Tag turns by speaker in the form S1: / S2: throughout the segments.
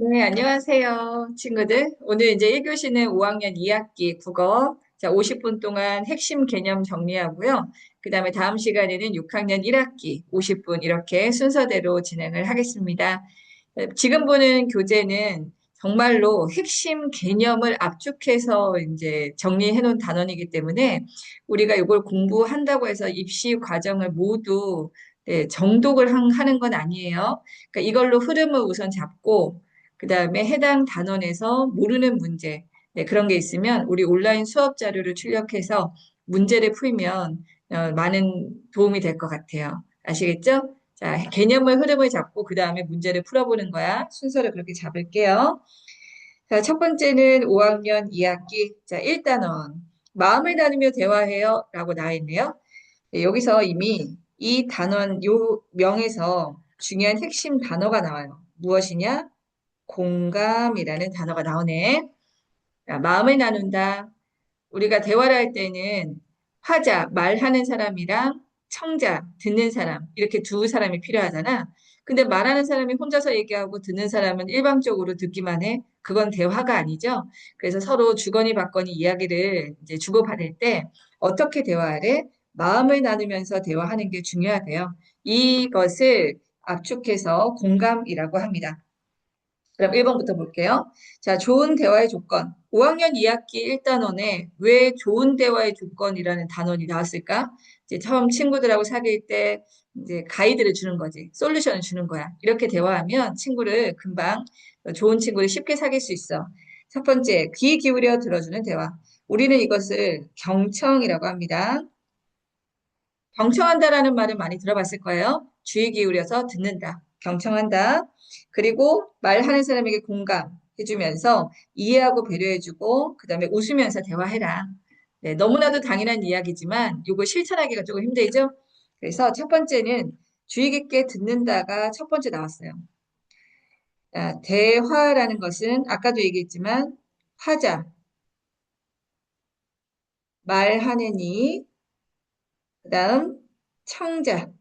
S1: 네, 안녕하세요, 친구들. 오늘 이제 1교시는 5학년 2학기 국어. 자, 50분 동안 핵심 개념 정리하고요. 그 다음에 다음 시간에는 6학년 1학기 50분 이렇게 순서대로 진행을 하겠습니다. 지금 보는 교재는 정말로 핵심 개념을 압축해서 이제 정리해 놓은 단원이기 때문에 우리가 이걸 공부한다고 해서 입시 과정을 모두 정독을 하는 건 아니에요. 그러니까 이걸로 흐름을 우선 잡고 그 다음에 해당 단원에서 모르는 문제, 그런 게 있으면 우리 온라인 수업 자료를 출력해서 문제를 풀면 많은 도움이 될 것 같아요. 아시겠죠? 자, 개념의 흐름을 잡고 그 다음에 문제를 풀어보는 거야. 순서를 그렇게 잡을게요. 자, 첫 번째는 5학년 2학기. 자, 1단원. 마음을 나누며 대화해요. 라고 나와 있네요. 여기서 이미 이 단원, 요 명에서 중요한 핵심 단어가 나와요. 무엇이냐? 공감이라는 단어가 나오네. 자, 마음을 나눈다. 우리가 대화를 할 때는 화자, 말하는 사람이랑 청자, 듣는 사람, 이렇게 두 사람이 필요하잖아. 근데 말하는 사람이 혼자서 얘기하고 듣는 사람은 일방적으로 듣기만 해. 그건 대화가 아니죠. 그래서 서로 주거니 받거니 이야기를 이제 주고받을 때 어떻게 대화를 마음을 나누면서 대화하는 게 중요하대요. 이것을 압축해서 공감이라고 합니다. 그럼 1번부터 볼게요. 자, 좋은 대화의 조건. 5학년 2학기 1단원에 왜 좋은 대화의 조건이라는 단원이 나왔을까? 이제 처음 친구들하고 사귈 때 이제 가이드를 주는 거지. 솔루션을 주는 거야. 이렇게 대화하면 친구를 금방 좋은 친구를 쉽게 사귈 수 있어. 첫 번째, 귀 기울여 들어주는 대화. 우리는 이것을 경청이라고 합니다. 경청한다라는 말을 많이 들어봤을 거예요. 주의 기울여서 듣는다. 경청한다. 그리고 말하는 사람에게 공감해주면서 이해하고 배려해주고 그다음에 웃으면서 대화해라. 네, 너무나도 당연한 이야기지만 이거 실천하기가 조금 힘들죠? 그래서 첫 번째는 주의 깊게 듣는다가 첫 번째 나왔어요. 자, 대화라는 것은 아까도 얘기했지만 화자, 말하는 이, 그다음 청자,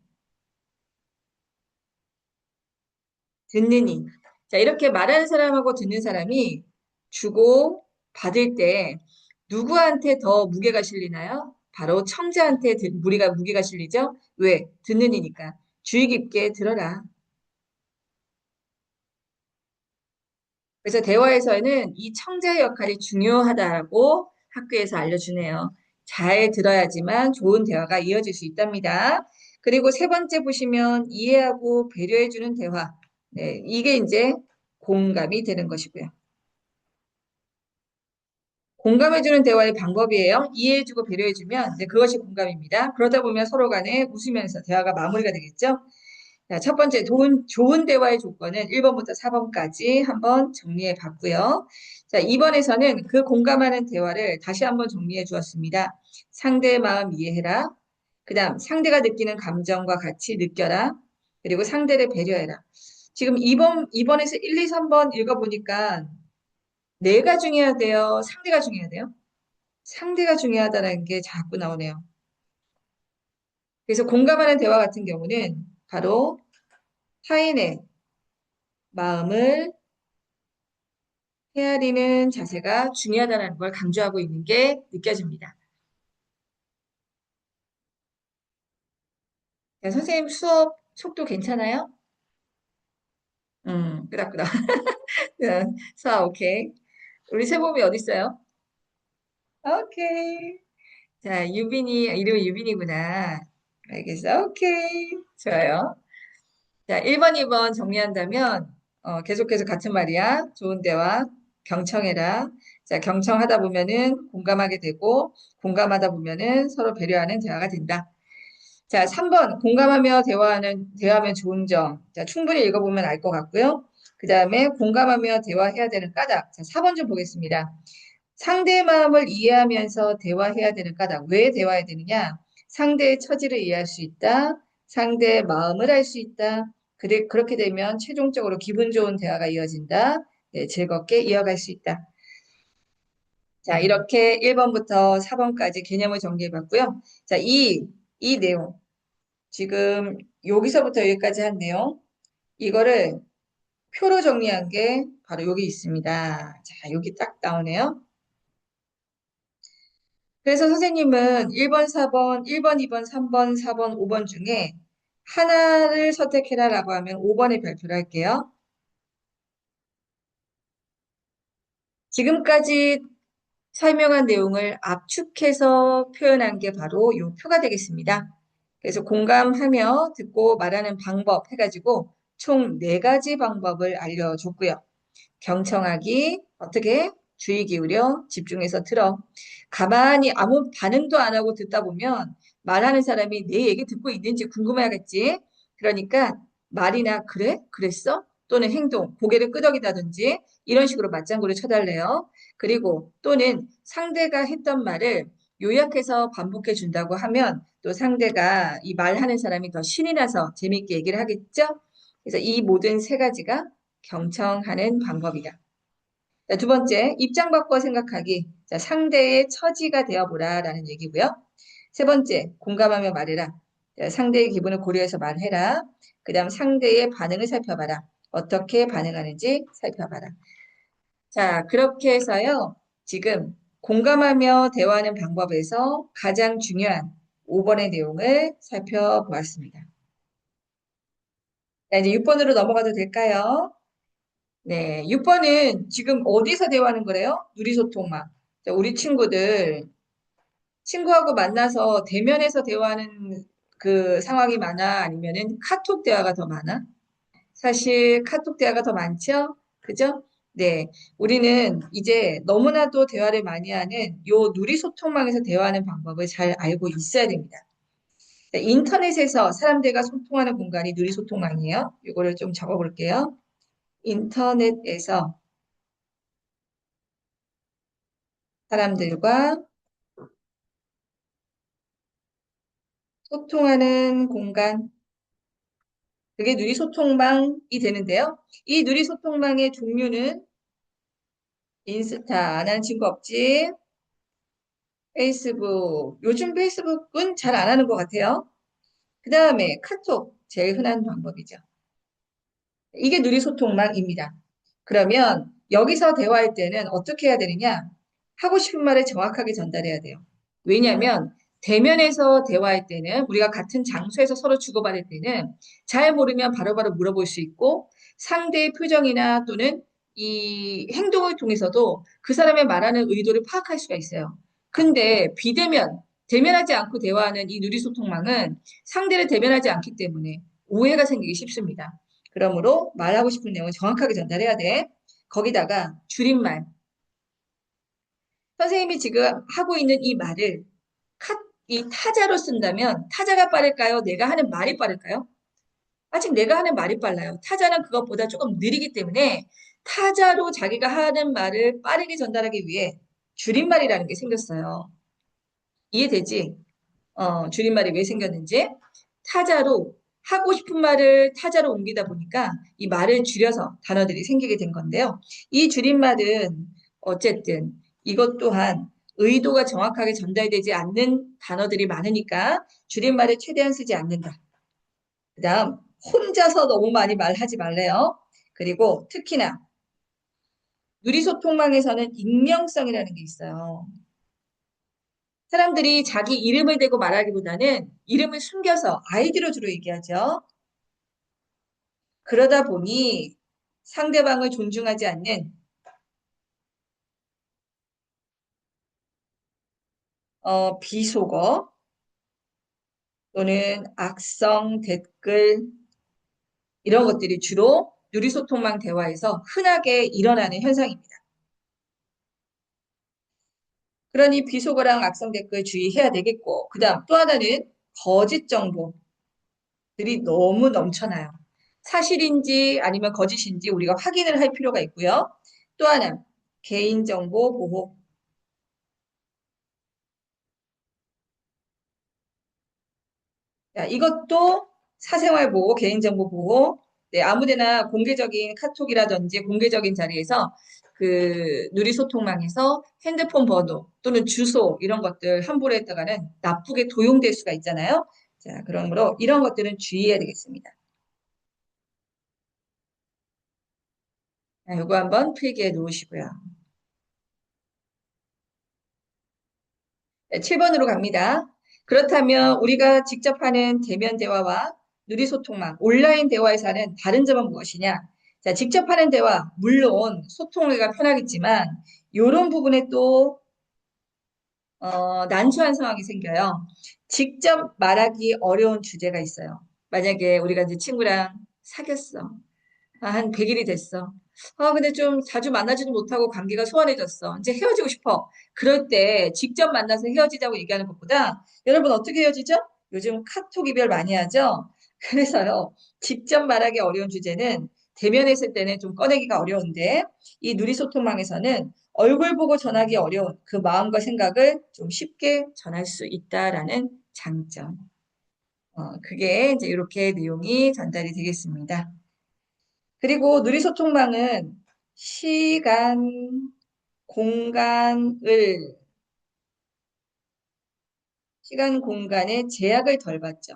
S1: 듣는 이. 자, 이렇게 말하는 사람하고 듣는 사람이 주고 받을 때 누구한테 더 무게가 실리나요? 바로 청자한테 무게가 실리죠? 왜? 듣는 이니까. 주의 깊게 들어라. 그래서 대화에서는 이 청자의 역할이 중요하다고 학교에서 알려주네요. 잘 들어야지만 좋은 대화가 이어질 수 있답니다. 그리고 세 번째 보시면 이해하고 배려해주는 대화. 네, 이게 이제 공감이 되는 것이고요. 공감해주는 대화의 방법이에요. 이해해주고 배려해주면 이제 그것이 공감입니다. 그러다 보면 서로 간에 웃으면서 대화가 마무리가 되겠죠. 자, 첫 번째 좋은 대화의 조건은 1번부터 4번까지 한번 정리해 봤고요. 자, 2번에서는 그 공감하는 대화를 다시 한번 정리해 주었습니다. 상대의 마음 이해해라. 그다음 상대가 느끼는 감정과 같이 느껴라. 그리고 상대를 배려해라. 지금 2번에서 1, 2, 3번 읽어보니까 내가 중요하대요. 상대가 중요하대요. 상대가 중요하다는 게 자꾸 나오네요. 그래서 공감하는 대화 같은 경우는 바로 타인의 마음을 헤아리는 자세가 중요하다는 걸 강조하고 있는 게 느껴집니다. 자, 선생님 수업 속도 괜찮아요? 끄덕끄덕. 수업 오케이. 우리 세범이 어디 있어요? 오케이. 자, 이름이 유빈이구나. 알겠어. 오케이. 좋아요. 자, 1번, 2번 정리한다면, 계속해서 같은 말이야. 좋은 대화, 경청해라. 자, 경청하다 보면은 공감하게 되고, 공감하다 보면은 서로 배려하는 대화가 된다. 자, 3번, 대화하면 좋은 점. 자, 충분히 읽어보면 알 것 같고요. 그 다음에 공감하며 대화해야 되는 까닭. 자, 4번 좀 보겠습니다. 상대의 마음을 이해하면서 대화해야 되는 까닭. 왜 대화해야 되느냐? 상대의 처지를 이해할 수 있다. 상대의 마음을 알 수 있다. 그렇게 되면 최종적으로 기분 좋은 대화가 이어진다. 네, 즐겁게 이어갈 수 있다. 자, 이렇게 1번부터 4번까지 개념을 정리해 봤고요. 자, 이 내용. 지금 여기서부터 여기까지 한 내용. 이거를 표로 정리한 게 바로 여기 있습니다. 자, 여기 딱 나오네요. 그래서 선생님은 1번, 4번, 1번, 2번, 3번, 4번, 5번 중에 하나를 선택해라라고 하면 5번에 별표를 할게요. 지금까지 설명한 내용을 압축해서 표현한 게 바로 이 표가 되겠습니다. 그래서 공감하며 듣고 말하는 방법 해가지고 총 4가지 방법을 알려줬고요. 경청하기, 어떻게? 주의 기울여 집중해서 들어. 가만히 아무 반응도 안 하고 듣다 보면 말하는 사람이 내 얘기 듣고 있는지 궁금해하겠지. 그러니까 말이나 그래? 그랬어? 또는 행동, 고개를 끄덕이다든지 이런 식으로 맞장구를 쳐달래요. 그리고 또는 상대가 했던 말을 요약해서 반복해 준다고 하면 또 상대가 이 말하는 사람이 더 신이 나서 재밌게 얘기를 하겠죠? 그래서 이 모든 3가지가 경청하는 방법이다. 자, 두 번째, 입장 바꿔 생각하기. 자, 상대의 처지가 되어보라라는 얘기고요. 세 번째, 공감하며 말해라. 자, 상대의 기분을 고려해서 말해라. 그 다음 상대의 반응을 살펴봐라. 어떻게 반응하는지 살펴봐라. 자, 그렇게 해서요. 지금 공감하며 대화하는 방법에서 가장 중요한 5번의 내용을 살펴보았습니다. 자, 이제 6번으로 넘어가도 될까요? 네, 6번은 지금 어디서 대화하는 거래요? 누리소통망. 자, 우리 친구들, 친구하고 만나서 대면에서 대화하는 그 상황이 많아? 아니면은 카톡 대화가 더 많아? 사실 카톡 대화가 더 많죠? 그죠? 네, 우리는 이제 너무나도 대화를 많이 하는 요 누리소통망에서 대화하는 방법을 잘 알고 있어야 됩니다. 네, 인터넷에서 사람들과 소통하는 공간이 누리소통망이에요. 이거를 좀 적어볼게요. 인터넷에서 사람들과 소통하는 공간, 그게 누리소통망이 되는데요. 이 누리소통망의 종류는 인스타, 안 하는 친구 없지? 페이스북, 요즘 페이스북은 잘 안 하는 것 같아요. 그 다음에 카톡, 제일 흔한 방법이죠. 이게 누리소통망입니다. 그러면 여기서 대화할 때는 어떻게 해야 되느냐? 하고 싶은 말을 정확하게 전달해야 돼요. 왜냐하면 대면에서 대화할 때는 우리가 같은 장소에서 서로 주고받을 때는 잘 모르면 바로바로 물어볼 수 있고 상대의 표정이나 또는 이 행동을 통해서도 그 사람의 말하는 의도를 파악할 수가 있어요. 근데 비대면, 대면하지 않고 대화하는 이 누리소통망은 상대를 대면하지 않기 때문에 오해가 생기기 쉽습니다. 그러므로 말하고 싶은 내용을 정확하게 전달해야 돼. 거기다가 줄임말. 선생님이 지금 하고 있는 이 말을 이 타자로 쓴다면 타자가 빠를까요? 내가 하는 말이 빠를까요? 아직 내가 하는 말이 빨라요. 타자는 그것보다 조금 느리기 때문에 타자로 자기가 하는 말을 빠르게 전달하기 위해 줄임말이라는 게 생겼어요. 이해되지? 줄임말이 왜 생겼는지. 타자로 하고 싶은 말을 타자로 옮기다 보니까 이 말을 줄여서 단어들이 생기게 된 건데요. 이 줄임말은 어쨌든 이것 또한 의도가 정확하게 전달되지 않는 단어들이 많으니까 줄임말을 최대한 쓰지 않는다. 그다음 혼자서 너무 많이 말하지 말래요. 그리고 특히나 누리소통망에서는 익명성이라는 게 있어요. 사람들이 자기 이름을 대고 말하기보다는 이름을 숨겨서 아이디로 주로 얘기하죠. 그러다 보니 상대방을 존중하지 않는 비속어 또는 악성 댓글 이런 것들이 주로 누리소통망 대화에서 흔하게 일어나는 현상입니다. 그러니 비속어랑 악성 댓글 주의해야 되겠고 그다음 또 하나는 거짓 정보들이 너무 넘쳐나요. 사실인지 아니면 거짓인지 우리가 확인을 할 필요가 있고요. 또 하나 개인정보 보호. 자, 이것도 사생활 보호, 개인정보 보호. 네, 아무데나 공개적인 카톡이라든지 공개적인 자리에서 그 누리소통망에서 핸드폰 번호 또는 주소 이런 것들 함부로 했다가는 나쁘게 도용될 수가 있잖아요. 자, 그러므로 이런 것들은 주의해야 되겠습니다. 자, 요거 한번 필기해 놓으시고요. 네, 7번으로 갑니다. 그렇다면 우리가 직접 하는 대면 대화와 누리소통망, 온라인 대화에서 하는 다른 점은 무엇이냐? 자, 직접 하는 대화, 물론 소통하기가 편하겠지만, 이런 부분에 또 난처한 상황이 생겨요. 직접 말하기 어려운 주제가 있어요. 만약에 우리가 이제 친구랑 사귀었어. 한 100일이 됐어. 근데 좀 자주 만나지도 못하고 관계가 소원해졌어. 이제 헤어지고 싶어. 그럴 때 직접 만나서 헤어지자고 얘기하는 것보다 여러분 어떻게 헤어지죠? 요즘 카톡 이별 많이 하죠? 그래서요, 직접 말하기 어려운 주제는 대면에 있을 때는 좀 꺼내기가 어려운데 이 누리소통망에서는 얼굴 보고 전하기 어려운 그 마음과 생각을 좀 쉽게 전할 수 있다라는 장점. 그게 이제 이렇게 내용이 전달이 되겠습니다. 그리고 누리소통망은 시간, 공간을, 시간, 공간의 제약을 덜 받죠.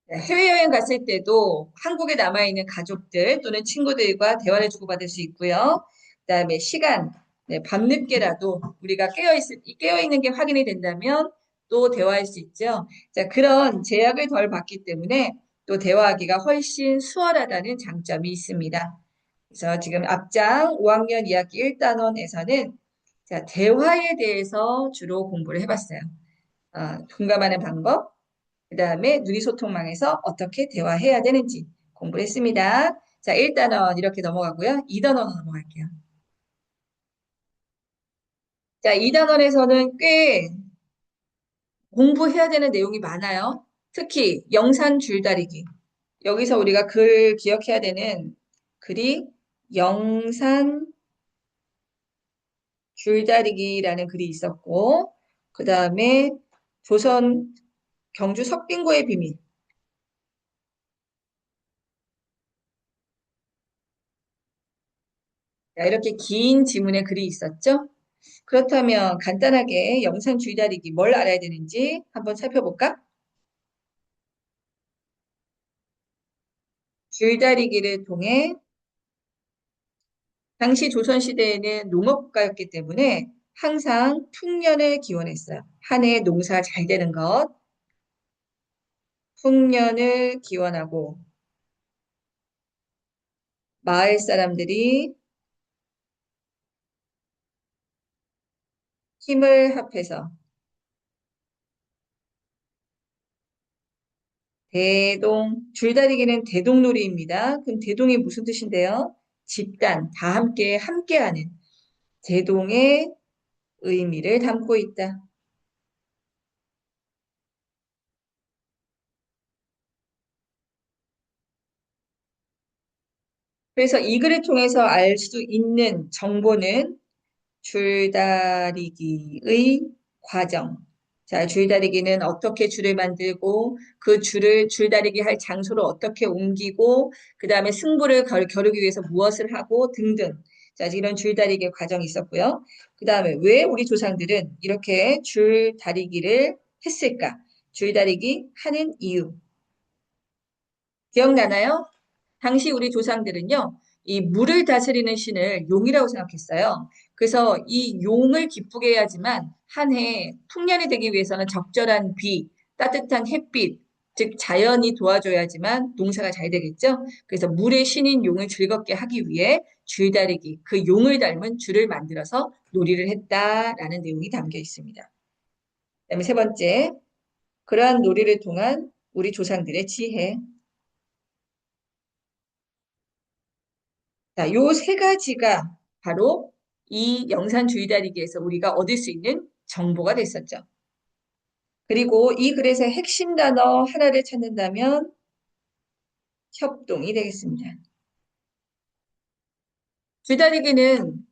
S1: 네, 해외여행 갔을 때도 한국에 남아있는 가족들 또는 친구들과 대화를 주고받을 수 있고요. 그다음에 시간, 네, 밤늦게라도 우리가 깨어있는 게 확인이 된다면 또 대화할 수 있죠. 자, 그런 제약을 덜 받기 때문에 또 대화하기가 훨씬 수월하다는 장점이 있습니다. 그래서 지금 앞장 5학년 2학기 1단원에서는 자, 대화에 대해서 주로 공부를 해봤어요. 공감하는 방법, 그 다음에 누리소통망에서 어떻게 대화해야 되는지 공부를 했습니다. 자, 1단원 이렇게 넘어가고요. 2단원으로 넘어갈게요. 자, 2단원에서는 꽤 공부해야 되는 내용이 많아요. 특히 영산 줄다리기. 여기서 우리가 글 기억해야 되는 글이 영산 줄다리기라는 글이 있었고, 그 다음에 조선 경주 석빙고의 비밀. 자, 이렇게 긴 지문의 글이 있었죠? 그렇다면 간단하게 영상 줄다리기 뭘 알아야 되는지 한번 살펴볼까? 줄다리기를 통해 당시 조선시대에는 농업국가였기 때문에 항상 풍년을 기원했어요. 한 해 농사 잘 되는 것, 풍년을 기원하고 마을 사람들이 힘을 합해서 줄다리기는 대동놀이입니다. 그럼 대동이 무슨 뜻인데요? 집단, 다 함께하는 대동의 의미를 담고 있다. 그래서 이 글을 통해서 알 수 있는 정보는 줄다리기의 과정. 자, 줄다리기는 어떻게 줄을 만들고 그 줄을 줄다리기 할 장소로 어떻게 옮기고 그 다음에 승부를 겨루기 위해서 무엇을 하고 등등. 자, 이런 줄다리기의 과정이 있었고요. 그 다음에 왜 우리 조상들은 이렇게 줄다리기를 했을까? 줄다리기 하는 이유. 기억나나요? 당시 우리 조상들은요, 이 물을 다스리는 신을 용이라고 생각했어요. 그래서 이 용을 기쁘게 해야지만 한 해 풍년이 되기 위해서는 적절한 비, 따뜻한 햇빛, 즉 자연이 도와줘야지만 농사가 잘 되겠죠. 그래서 물의 신인 용을 즐겁게 하기 위해 줄다리기, 그 용을 닮은 줄을 만들어서 놀이를 했다라는 내용이 담겨 있습니다. 그다음에 세 번째, 그러한 놀이를 통한 우리 조상들의 지혜. 자, 요 세 가지가 바로 이 영산 주의다리기에서 우리가 얻을 수 있는 정보가 됐었죠. 그리고 이 글에서 핵심 단어 하나를 찾는다면 협동이 되겠습니다. 주다리기는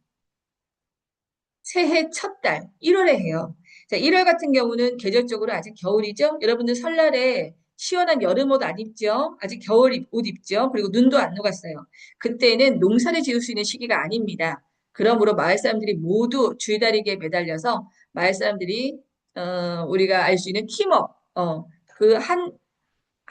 S1: 새해 첫 달, 1월에 해요. 자, 1월 같은 경우는 계절적으로 아직 겨울이죠? 여러분들 설날에 시원한 여름 옷 안 입죠? 아직 옷 입죠? 그리고 눈도 안 녹았어요. 그때는 농사를 지을 수 있는 시기가 아닙니다. 그러므로 마을 사람들이 모두 줄다리기에 매달려서 마을 사람들이 우리가 알 수 있는 팀업, 그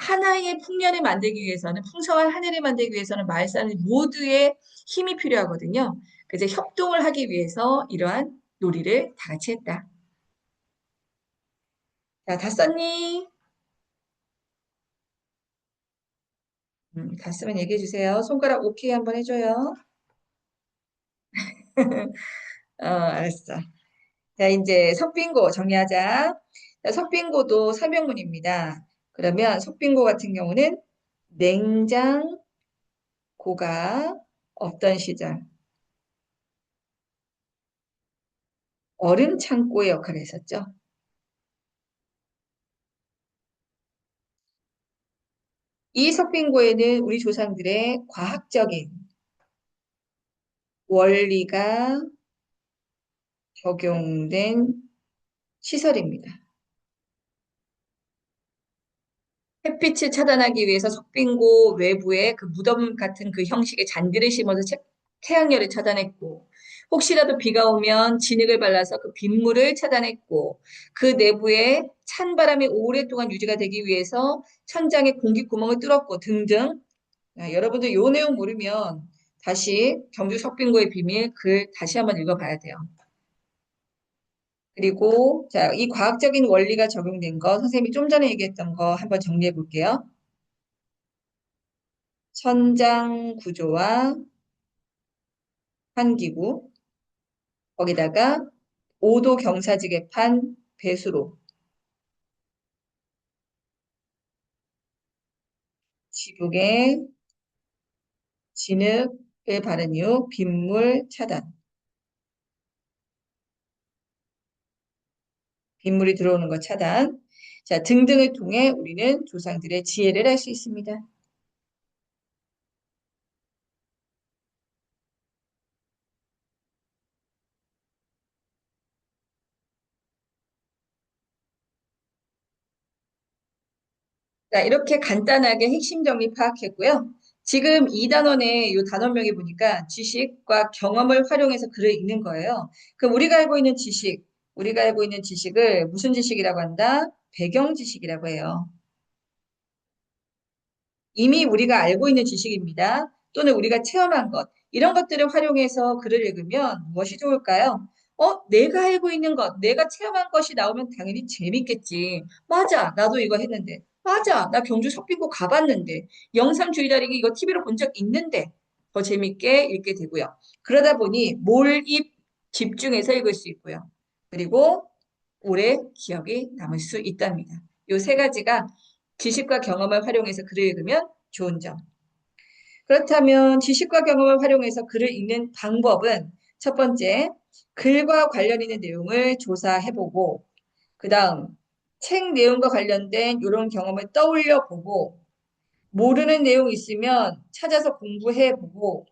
S1: 하나의 풍년을 만들기 위해서는, 풍성한 하늘을 만들기 위해서는 말사는 모두의 힘이 필요하거든요. 그래서 협동을 하기 위해서 이러한 놀이를 다 같이 했다. 자, 다 썼니? 다 쓰면 얘기해 주세요. 손가락 오케이 한번 해줘요. 알았어. 자, 이제 속빙고 정리하자. 자, 속빙고도 설명문입니다. 그러면 속빙고 같은 경우는 냉장고가 없던 시절 얼음 창고의 역할을 했었죠. 이 속빙고에는 우리 조상들의 과학적인 원리가 적용된 시설입니다. 햇빛을 차단하기 위해서 석빙고 외부에 그 무덤 같은 그 형식의 잔디를 심어서 태양열을 차단했고, 혹시라도 비가 오면 진흙을 발라서 그 빗물을 차단했고, 그 내부에 찬 바람이 오랫동안 유지가 되기 위해서 천장에 공기 구멍을 뚫었고 등등. 여러분들 요 내용 모르면 다시 경주 석빙고의 비밀 글 다시 한번 읽어봐야 돼요. 그리고 자, 이 과학적인 원리가 적용된 거 선생님이 좀 전에 얘기했던 거 한번 정리해 볼게요. 천장 구조와 환기구, 거기다가 5도 경사지게판 배수로, 지붕에 진흙을 바른 이후 빗물 차단, 빗물이 들어오는 것 차단, 자, 등등을 통해 우리는 조상들의 지혜를 알 수 있습니다. 자, 이렇게 간단하게 핵심 정리 파악했고요. 지금 이 단원의 이 단원명에 보니까 지식과 경험을 활용해서 글을 읽는 거예요. 그럼 우리가 알고 있는 지식을 무슨 지식이라고 한다? 배경 지식이라고 해요. 이미 우리가 알고 있는 지식입니다. 또는 우리가 체험한 것, 이런 것들을 활용해서 글을 읽으면 무엇이 좋을까요? 내가 알고 있는 것, 내가 체험한 것이 나오면 당연히 재밌겠지. 맞아, 나도 이거 했는데. 맞아, 나 경주 석빙고 가봤는데. 영상 줄다리기 이거 TV로 본 적 있는데. 더 재밌게 읽게 되고요. 그러다 보니 몰입 집중해서 읽을 수 있고요. 그리고 오래 기억이 남을 수 있답니다. 요 세 가지가 지식과 경험을 활용해서 글을 읽으면 좋은 점. 그렇다면 지식과 경험을 활용해서 글을 읽는 방법은 첫 번째, 글과 관련 있는 내용을 조사해보고, 그 다음, 책 내용과 관련된 이런 경험을 떠올려 보고, 모르는 내용 있으면 찾아서 공부해보고,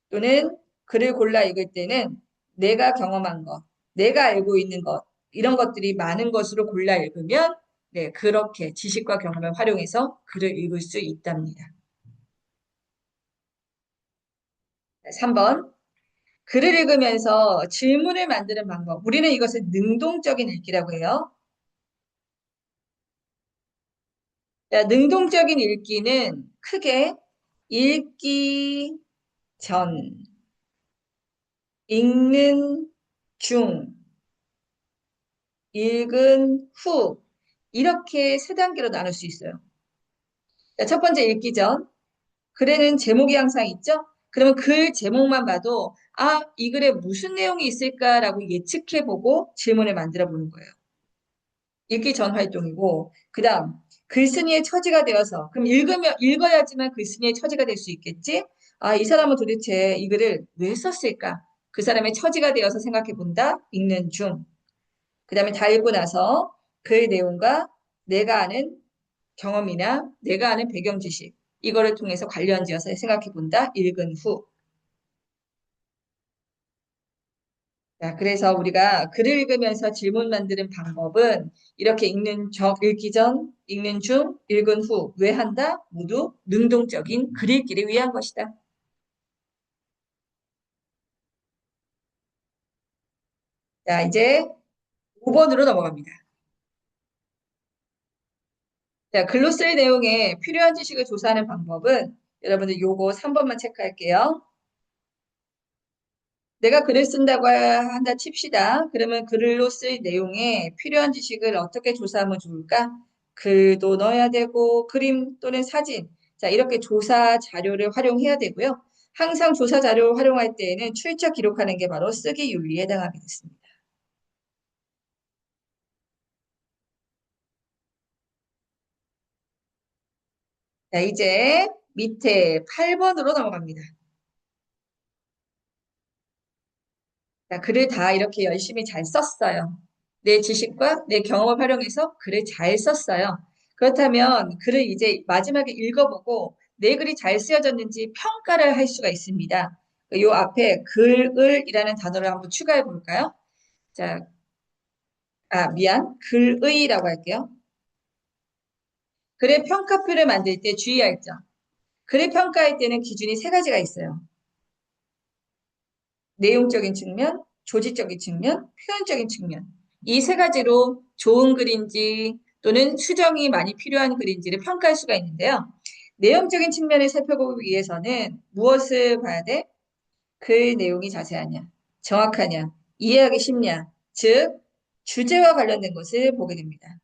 S1: 또는 글을 골라 읽을 때는 내가 경험한 것, 내가 알고 있는 것, 이런 것들이 많은 것으로 골라 읽으면 네, 그렇게 지식과 경험을 활용해서 글을 읽을 수 있답니다. 3번. 글을 읽으면서 질문을 만드는 방법. 우리는 이것을 능동적인 읽기라고 해요. 자, 능동적인 읽기는 크게 읽기 전, 읽는 중, 읽은 후 이렇게 세 단계로 나눌 수 있어요. 자, 첫 번째 읽기 전 글에는 제목이 항상 있죠? 그러면 글 제목만 봐도 이 글에 무슨 내용이 있을까라고 예측해보고 질문을 만들어 보는 거예요. 읽기 전 활동이고 그다음 글쓴이의 처지가 되어서 그럼 읽어야지만 글쓴이의 처지가 될 수 있겠지? 이 사람은 도대체 이 글을 왜 썼을까? 그 사람의 처지가 되어서 생각해 본다. 읽는 중. 그다음에 다 읽고 나서 글 내용과 내가 아는 경험이나 내가 아는 배경 지식 이거를 통해서 관련지어서 생각해 본다. 읽은 후. 자, 그래서 우리가 글을 읽으면서 질문 만드는 방법은 이렇게 읽기 전, 읽는 중, 읽은 후, 왜 한다? 모두 능동적인 글 읽기를 위한 것이다. 자, 이제 5번으로 넘어갑니다. 자, 글로 쓸 내용에 필요한 지식을 조사하는 방법은 여러분들 요거 3번만 체크할게요. 내가 글을 쓴다고 한다 칩시다. 그러면 글로 쓸 내용에 필요한 지식을 어떻게 조사하면 좋을까? 글도 넣어야 되고 그림 또는 사진. 자, 이렇게 조사 자료를 활용해야 되고요. 항상 조사 자료를 활용할 때에는 출처 기록하는 게 바로 쓰기 윤리에 해당하게 됐습니다. 자, 이제 밑에 8번으로 넘어갑니다. 자, 글을 다 이렇게 열심히 잘 썼어요. 내 지식과 내 경험을 활용해서 글을 잘 썼어요. 그렇다면 글을 이제 마지막에 읽어보고 내 글이 잘 쓰여졌는지 평가를 할 수가 있습니다. 요 앞에 글을이라는 단어를 한번 추가해 볼까요? 자, 미안. 글의라고 할게요. 글의 평가표를 만들 때 주의할 점. 글을 평가할 때는 기준이 세 가지가 있어요. 내용적인 측면, 조직적인 측면, 표현적인 측면. 이 세 가지로 좋은 글인지 또는 수정이 많이 필요한 글인지를 평가할 수가 있는데요. 내용적인 측면을 살펴보기 위해서는 무엇을 봐야 돼? 글 내용이 자세하냐, 정확하냐, 이해하기 쉽냐, 즉 주제와 관련된 것을 보게 됩니다.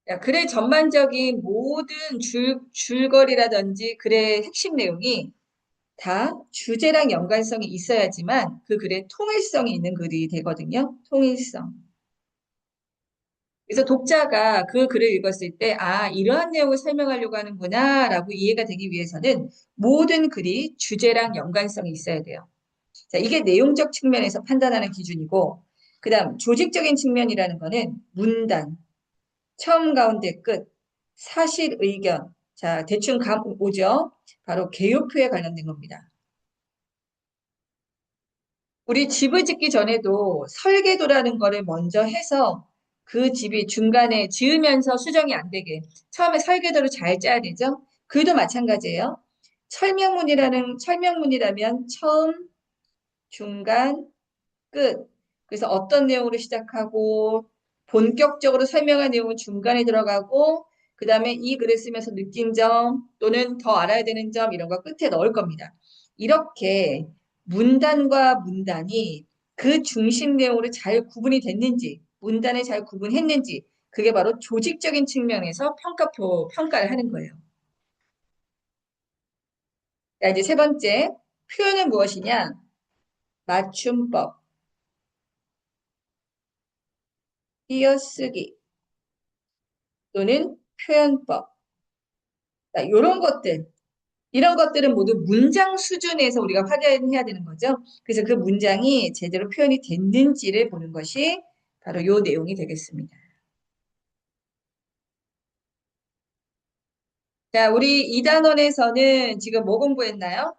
S1: 자, 글의 전반적인 모든 줄거리라든지 글의 핵심 내용이 다 주제랑 연관성이 있어야지만 그 글에 통일성이 있는 글이 되거든요. 통일성. 그래서 독자가 그 글을 읽었을 때, 이러한 내용을 설명하려고 하는구나, 라고 이해가 되기 위해서는 모든 글이 주제랑 연관성이 있어야 돼요. 자, 이게 내용적 측면에서 판단하는 기준이고, 그 다음 조직적인 측면이라는 거는 문단, 처음, 가운데, 끝, 사실, 의견. 자, 대충 감 오죠? 바로 개요표에 관련된 겁니다. 우리 집을 짓기 전에도 설계도라는 거를 먼저 해서 그 집이 중간에 지으면서 수정이 안 되게 처음에 설계도를 잘 짜야 되죠. 글도 마찬가지예요. 철명문이라면 처음, 중간, 끝. 그래서 어떤 내용으로 시작하고 본격적으로 설명한 내용은 중간에 들어가고 그다음에 이 글을 쓰면서 느낀 점 또는 더 알아야 되는 점 이런 거 끝에 넣을 겁니다. 이렇게 문단과 문단이 그 중심 내용으로 잘 구분이 됐는지 문단을 잘 구분했는지 그게 바로 조직적인 측면에서 평가를 하는 거예요. 자, 이제 세 번째 표현은 무엇이냐? 맞춤법, 띄어쓰기 또는 표현법. 이런 것들, 이런 것들은 모두 문장 수준에서 우리가 확인해야 되는 거죠. 그래서 그 문장이 제대로 표현이 됐는지를 보는 것이 바로 요 내용이 되겠습니다. 자, 우리 2단원에서는 지금 뭐 공부했나요?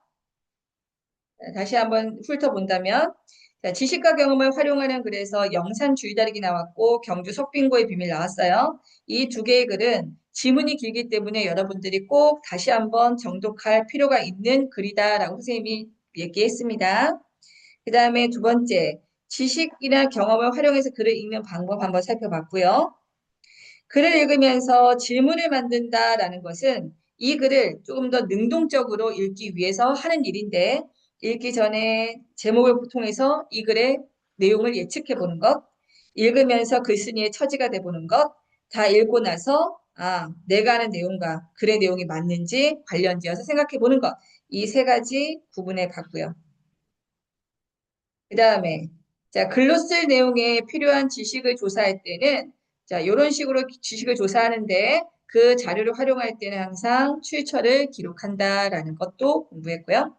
S1: 자, 다시 한번 훑어본다면, 자, 지식과 경험을 활용하는 글에서 영산 줄다리기 나왔고 경주 속빈고의 비밀 나왔어요. 이 두 개의 글은 지문이 길기 때문에 여러분들이 꼭 다시 한번 정독할 필요가 있는 글이다라고 선생님이 얘기했습니다. 그 다음에 두 번째, 지식이나 경험을 활용해서 글을 읽는 방법 한번 살펴봤고요. 글을 읽으면서 질문을 만든다라는 것은 이 글을 조금 더 능동적으로 읽기 위해서 하는 일인데 읽기 전에 제목을 통해서 이 글의 내용을 예측해 보는 것, 읽으면서 글쓴이의 처지가 돼 보는 것, 다 읽고 나서 내가 아는 내용과 글의 내용이 맞는지 관련지어서 생각해 보는 것. 이 세 가지 구분해 봤고요. 그 다음에 자, 글로 쓸 내용에 필요한 지식을 조사할 때는 자, 이런 식으로 지식을 조사하는데 그 자료를 활용할 때는 항상 출처를 기록한다라는 것도 공부했고요.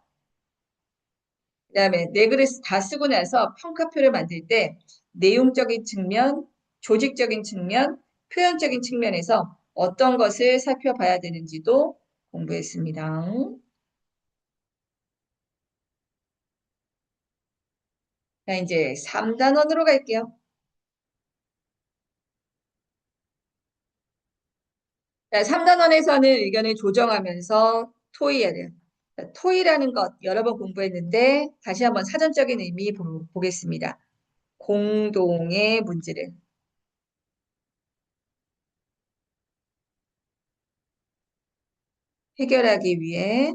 S1: 그 다음에 내 글을 다 쓰고 나서 평가표를 만들 때 내용적인 측면, 조직적인 측면, 표현적인 측면에서 어떤 것을 살펴봐야 되는지도 공부했습니다. 자, 이제 3단원으로 갈게요. 자, 3단원에서는 의견을 조정하면서 토의해야 돼요. 자, 토의라는 것 여러 번 공부했는데 다시 한번 사전적인 의미 보겠습니다. 공동의 문제를 해결하기 위해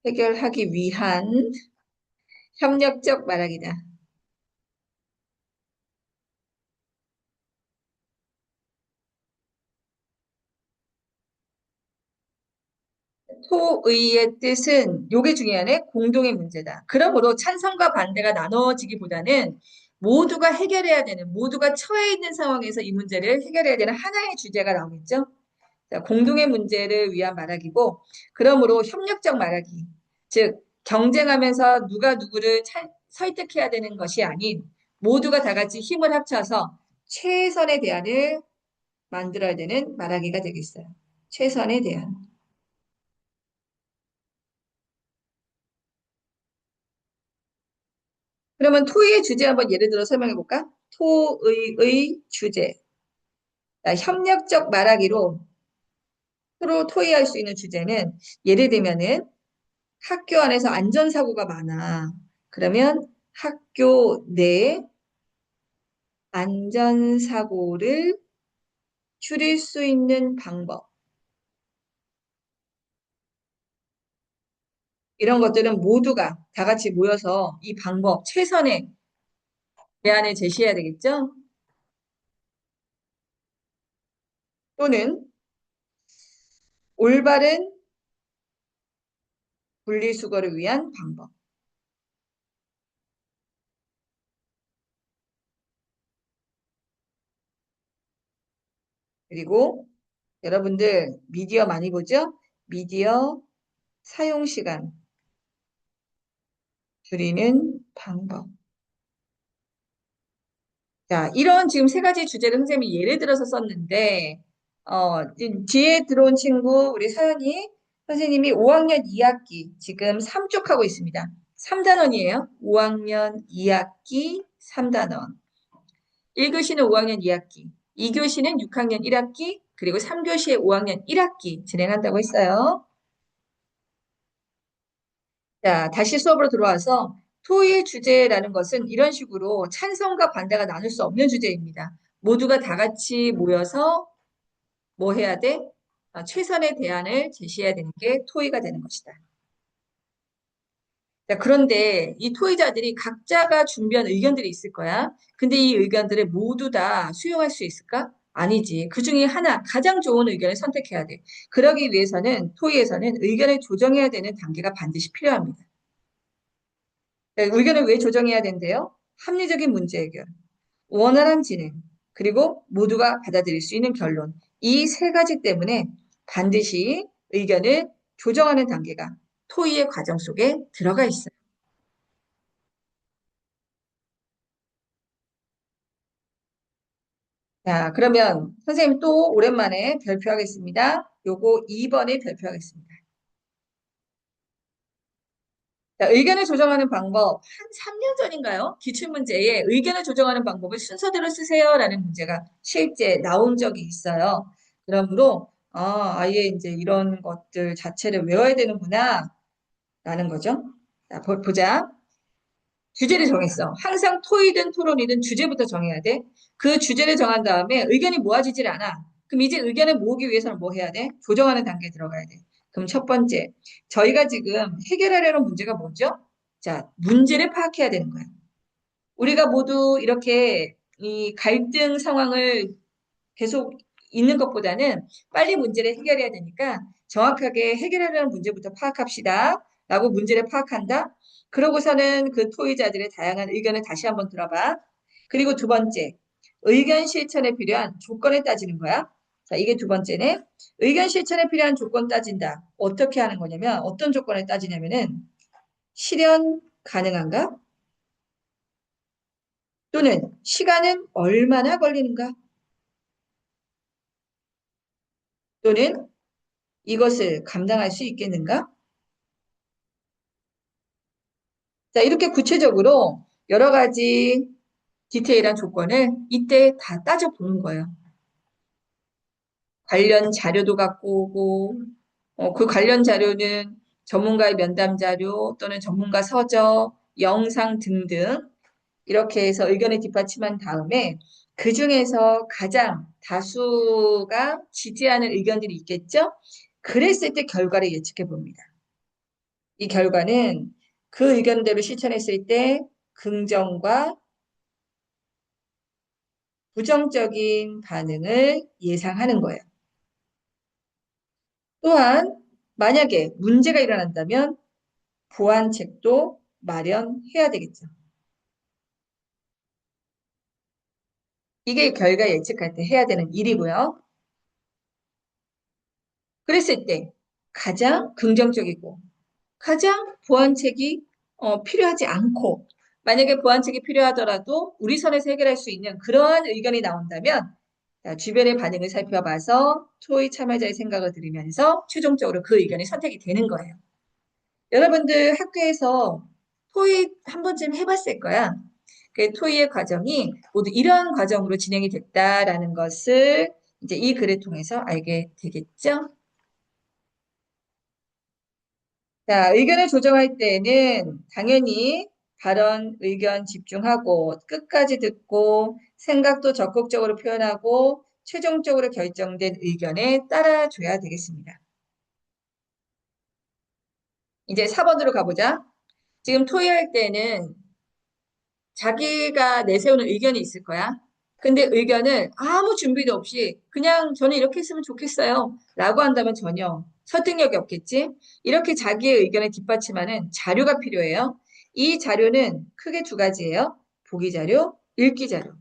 S1: 해결하기 위한 협력적 말하기다. 토의의 뜻은 요게 중요하네. 공동의 문제다. 그러므로 찬성과 반대가 나눠지기보다는 모두가 해결해야 되는, 모두가 처해 있는 상황에서 이 문제를 해결해야 되는 하나의 주제가 나오겠죠. 자, 공동의 문제를 위한 말하기고, 그러므로 협력적 말하기. 즉, 경쟁하면서 누가 누구를 설득해야 되는 것이 아닌 모두가 다 같이 힘을 합쳐서 최선의 대안을 만들어야 되는 말하기가 되겠어요. 최선의 대안. 그러면 토의의 주제 한번 예를 들어 설명해 볼까? 토의의 주제. 자, 협력적 말하기로 서로 토의할 수 있는 주제는 예를 들면은 학교 안에서 안전사고가 많아. 그러면 학교 내 안전사고를 줄일 수 있는 방법. 이런 것들은 모두가 다 같이 모여서 이 방법, 최선의 대안을 제시해야 되겠죠? 또는 올바른 분리수거를 위한 방법. 그리고 여러분들 미디어 많이 보죠? 미디어 사용 시간 줄이는 방법. 자, 이런 지금 세 가지 주제를 선생님이 예를 들어서 썼는데, 지금 뒤에 들어온 친구, 우리 서연이 선생님이 5학년 2학기 지금 3쪽 하고 있습니다. 3단원이에요. 5학년 2학기 3단원. 1교시는 5학년 2학기, 2교시는 6학년 1학기, 그리고 3교시에 5학년 1학기 진행한다고 했어요. 자, 다시 수업으로 들어와서 토의의 주제라는 것은 이런 식으로 찬성과 반대가 나눌 수 없는 주제입니다. 모두가 다 같이 모여서 뭐 해야 돼? 최선의 대안을 제시해야 되는 게 토의가 되는 것이다. 자, 그런데 이 토의자들이 각자가 준비한 의견들이 있을 거야. 근데 이 의견들을 모두 다 수용할 수 있을까? 아니지. 그 중에 하나, 가장 좋은 의견을 선택해야 돼. 그러기 위해서는 토의에서는 의견을 조정해야 되는 단계가 반드시 필요합니다. 네, 의견을 왜 조정해야 된대요? 합리적인 문제 해결, 원활한 진행, 그리고 모두가 받아들일 수 있는 결론. 이 세 가지 때문에 반드시 의견을 조정하는 단계가 토의의 과정 속에 들어가 있어요. 자, 그러면 선생님 또 오랜만에 발표하겠습니다. 요거 2번에 발표하겠습니다. 자, 의견을 조정하는 방법, 한 3년 전인가요? 기출문제에 의견을 조정하는 방법을 순서대로 쓰세요라는 문제가 실제 나온 적이 있어요. 그러므로, 아예 이제 이런 것들 자체를 외워야 되는구나, 라는 거죠. 자, 보자. 주제를 정했어. 항상 토의든 토론이든 주제부터 정해야 돼. 그 주제를 정한 다음에 의견이 모아지질 않아. 그럼 이제 의견을 모으기 위해서는 뭐 해야 돼? 조정하는 단계에 들어가야 돼. 그럼 첫 번째, 저희가 지금 해결하려는 문제가 뭐죠? 자, 문제를 파악해야 되는 거야. 우리가 모두 이렇게 이 갈등 상황을 계속 있는 것보다는 빨리 문제를 해결해야 되니까 정확하게 해결하려는 문제부터 파악합시다. 라고 문제를 파악한다. 그러고서는 그 토의자들의 다양한 의견을 다시 한번 들어봐. 그리고 두 번째, 의견 실천에 필요한 조건을 따지는 거야. 자, 이게 두 번째네. 의견 실천에 필요한 조건 따진다. 어떻게 하는 거냐면, 어떤 조건을 따지냐면은, 실현 가능한가? 또는 시간은 얼마나 걸리는가? 또는 이것을 감당할 수 있겠는가? 자, 이렇게 구체적으로 여러 가지 디테일한 조건을 이때 다 따져보는 거예요. 관련 자료도 갖고 오고, 그 관련 자료는 전문가의 면담 자료 또는 전문가 서적, 영상 등등 이렇게 해서 의견을 뒷받침한 다음에 그 중에서 가장 다수가 지지하는 의견들이 있겠죠? 그랬을 때 결과를 예측해 봅니다. 이 결과는 그 의견대로 실천했을 때 긍정과 부정적인 반응을 예상하는 거예요. 또한 만약에 문제가 일어난다면 보완책도 마련해야 되겠죠. 이게 결과 예측할 때 해야 되는 일이고요. 그랬을 때 가장 긍정적이고 가장 보완책이 필요하지 않고 만약에 보완책이 필요하더라도 우리 선에서 해결할 수 있는 그러한 의견이 나온다면 자, 주변의 반응을 살펴봐서 토의 참여자의 생각을 들으면서 최종적으로 그 의견이 선택이 되는 거예요. 여러분들 학교에서 토의 한 번쯤 해봤을 거야. 그 토의의 과정이 모두 이러한 과정으로 진행이 됐다라는 것을 이제 이 글을 통해서 알게 되겠죠? 자, 의견을 조정할 때에는 당연히 발언, 의견 집중하고 끝까지 듣고 생각도 적극적으로 표현하고 최종적으로 결정된 의견에 따라줘야 되겠습니다. 이제 4번으로 가보자. 지금 토의할 때는 자기가 내세우는 의견이 있을 거야. 근데 의견을 아무 준비도 없이 그냥 저는 이렇게 했으면 좋겠어요. 라고 한다면 전혀 설득력이 없겠지? 이렇게 자기의 의견을 뒷받침하는 자료가 필요해요. 이 자료는 크게 두 가지예요. 보기 자료, 읽기 자료.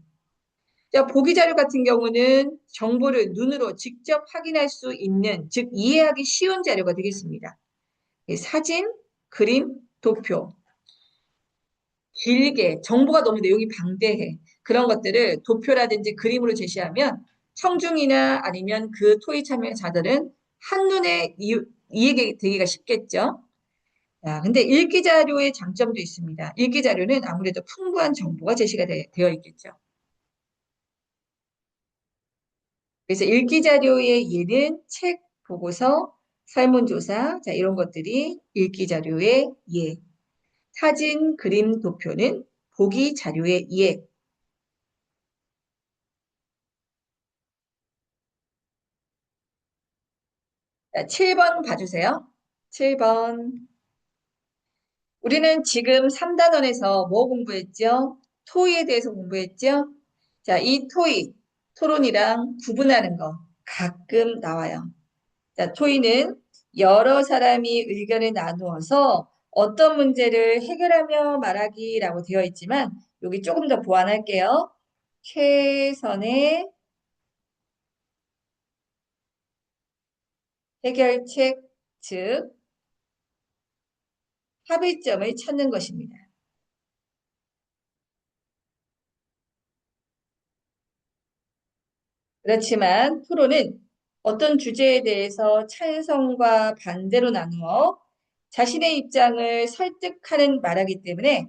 S1: 자, 보기 자료 같은 경우는 정보를 눈으로 직접 확인할 수 있는, 즉 이해하기 쉬운 자료가 되겠습니다. 사진, 그림, 도표. 길게 정보가 너무 내용이 방대해. 그런 것들을 도표라든지 그림으로 제시하면 청중이나 아니면 그 토의 참여자들은 한눈에 이해되기가 쉽겠죠. 자, 근데 읽기 자료의 장점도 있습니다. 읽기 자료는 아무래도 풍부한 정보가 제시가 되어 있겠죠. 그래서 읽기 자료의 예는 책, 보고서, 설문조사, 자, 이런 것들이 읽기 자료의 예. 사진, 그림, 도표는 보기 자료의 예. 자, 7번 봐주세요. 7번. 우리는 지금 3단원에서 뭐 공부했죠? 토의에 대해서 공부했죠? 자, 이 토의, 토론이랑 구분하는 거 가끔 나와요. 자, 토의는 여러 사람이 의견을 나누어서 어떤 문제를 해결하며 말하기라고 되어 있지만 여기 조금 더 보완할게요. 최선의 해결책, 즉 합의점을 찾는 것입니다. 그렇지만 토론은 어떤 주제에 대해서 찬성과 반대로 나누어 자신의 입장을 설득하는 말하기 때문에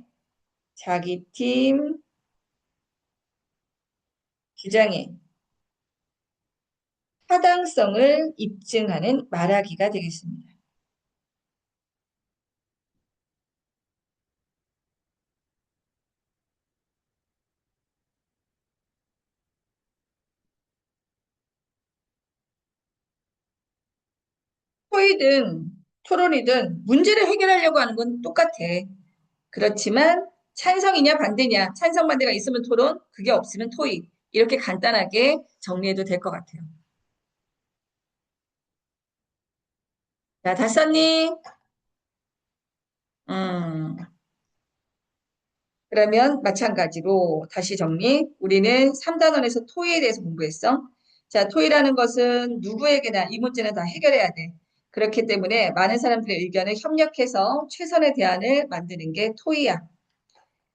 S1: 자기 팀 주장의 타당성을 입증하는 말하기가 되겠습니다. 토의든 토론이든 문제를 해결하려고 하는 건 똑같아. 그렇지만 찬성이냐 반대냐, 찬성 반대가 있으면 토론, 그게 없으면 토의. 이렇게 간단하게 정리해도 될 것 같아요. 자, 다 썼니? 음. 그러면 마찬가지로 다시 정리. 우리는 3단원에서 토의에 대해서 공부했어. 자, 토의라는 것은 누구에게나 이 문제는 다 해결해야 돼. 그렇기 때문에 많은 사람들의 의견을 협력해서 최선의 대안을 만드는 게 토의야.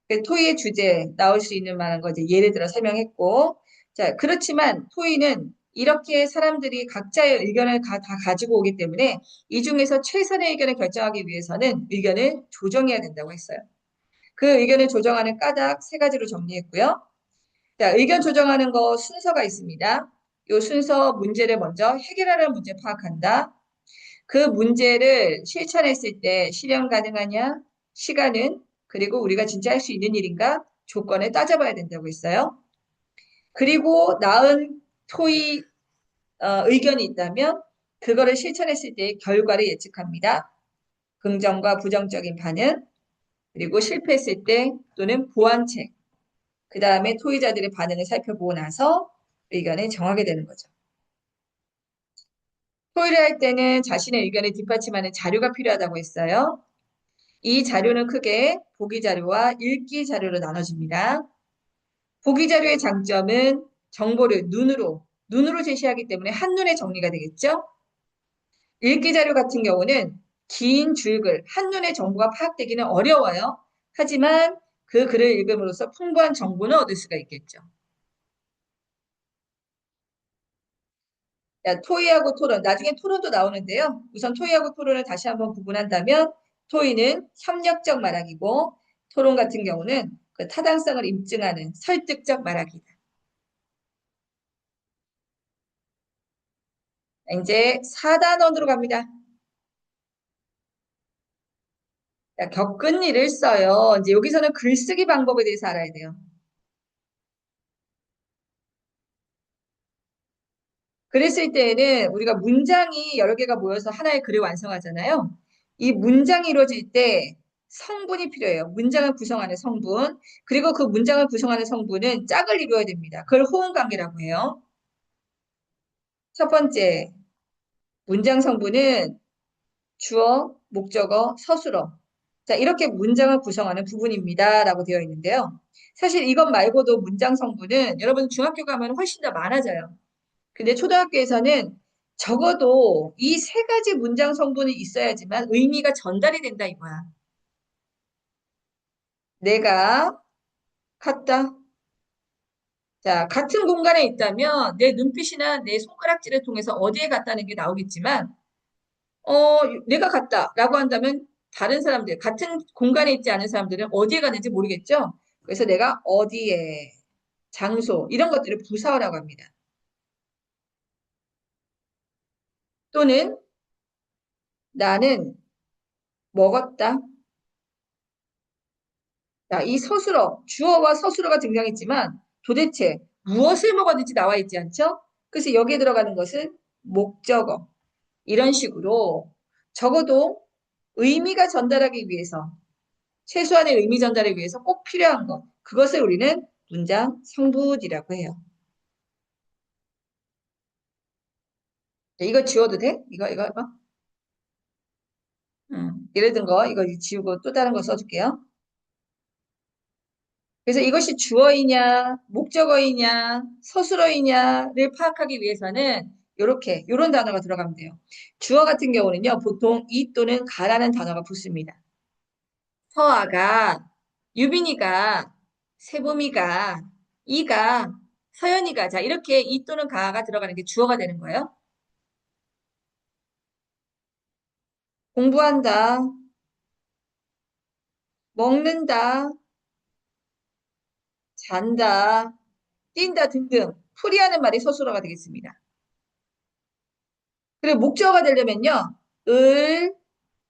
S1: 그 토의의 주제 나올 수 있는 만한 거 이제 예를 들어 설명했고. 자, 그렇지만 토의는 이렇게 사람들이 각자의 의견을 다 가지고 오기 때문에 이 중에서 최선의 의견을 결정하기 위해서는 의견을 조정해야 된다고 했어요. 그 의견을 조정하는 까닭 세 가지로 정리했고요. 자, 의견 조정하는 거 순서가 있습니다. 요 순서 문제를 먼저 해결하라는 문제 파악한다. 그 문제를 실천했을 때 실현 가능하냐? 시간은? 그리고 우리가 진짜 할 수 있는 일인가? 조건을 따져봐야 된다고 했어요. 그리고 나은 토의 의견이 있다면 그거를 실천했을 때의 결과를 예측합니다. 긍정과 부정적인 반응, 그리고 실패했을 때 또는 보완책, 그 다음에 토의자들의 반응을 살펴보고 나서 의견을 정하게 되는 거죠. 토의를 할 때는 자신의 의견을 뒷받침하는 자료가 필요하다고 했어요. 이 자료는 크게 보기 자료와 읽기 자료로 나눠집니다. 보기 자료의 장점은 정보를 눈으로 제시하기 때문에 한눈에 정리가 되겠죠? 읽기 자료 같은 경우는 긴 줄글, 한눈에 정보가 파악되기는 어려워요. 하지만 그 글을 읽음으로써 풍부한 정보는 얻을 수가 있겠죠. 자, 토의하고 토론, 나중에 토론도 나오는데요. 우선 토의하고 토론을 다시 한번 구분한다면 토의는 협력적 말하기고 토론 같은 경우는 그 타당성을 입증하는 설득적 말하기다. 이제 4단원으로 갑니다. 자, 겪은 일을 써요. 이제 여기서는 글쓰기 방법에 대해서 알아야 돼요. 글을 쓸 때에는 우리가 문장이 여러 개가 모여서 하나의 글을 완성하잖아요. 이 문장이 이루어질 때 성분이 필요해요. 문장을 구성하는 성분. 그리고 그 문장을 구성하는 성분은 짝을 이루어야 됩니다. 그걸 호응 관계라고 해요. 첫 번째, 문장 성분은 주어, 목적어, 서술어. 자, 이렇게 문장을 구성하는 부분입니다. 라고 되어 있는데요. 사실 이것 말고도 문장 성분은 여러분 중학교 가면 훨씬 더 많아져요. 근데 초등학교에서는 적어도 이 세 가지 문장 성분이 있어야지만 의미가 전달이 된다 이거야. 내가 갔다. 자, 같은 공간에 있다면 내 눈빛이나 내 손가락질을 통해서 어디에 갔다는 게 나오겠지만, 내가 갔다라고 한다면 다른 사람들, 같은 공간에 있지 않은 사람들은 어디에 갔는지 모르겠죠? 그래서 내가 어디에, 장소, 이런 것들을 부사어라고 합니다. 또는 나는 먹었다. 자, 이 서술어, 주어와 서술어가 등장했지만 도대체 무엇을 먹었는지 나와 있지 않죠? 그래서 여기에 들어가는 것은 목적어. 이런 식으로 적어도 의미가 전달하기 위해서, 최소한의 의미 전달을 위해서 꼭 필요한 것. 그것을 우리는 문장 성분이라고 해요. 자, 이거 지워도 돼? 이거. 예를 든 거, 이거 지우고 또 다른 거 써줄게요. 그래서 이것이 주어이냐, 목적어이냐, 서술어이냐를 파악하기 위해서는 요런 단어가 들어가면 돼요. 주어 같은 경우는요, 보통 이 또는 가라는 단어가 붙습니다. 서아가, 유빈이가, 세범이가, 이가, 서연이가, 자, 이렇게 이 또는 가가 들어가는 게 주어가 되는 거예요. 공부한다, 먹는다, 잔다, 뛴다 등등 풀이하는 말이 서술어가 되겠습니다. 그리고 목적어가 되려면요.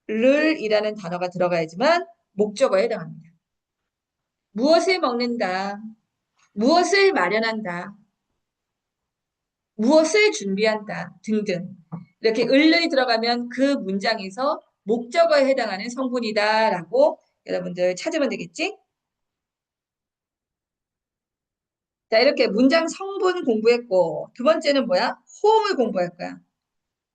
S1: 를이라는 단어가 들어가야지만 목적어에 해당합니다. 무엇을 먹는다. 무엇을 마련한다. 무엇을 준비한다. 등등. 이렇게 을이 들어가면 그 문장에서 목적어에 해당하는 성분이다라고 여러분들 찾으면 되겠지? 자, 이렇게 문장 성분 공부했고, 두 번째는 뭐야? 호응을 공부할 거야.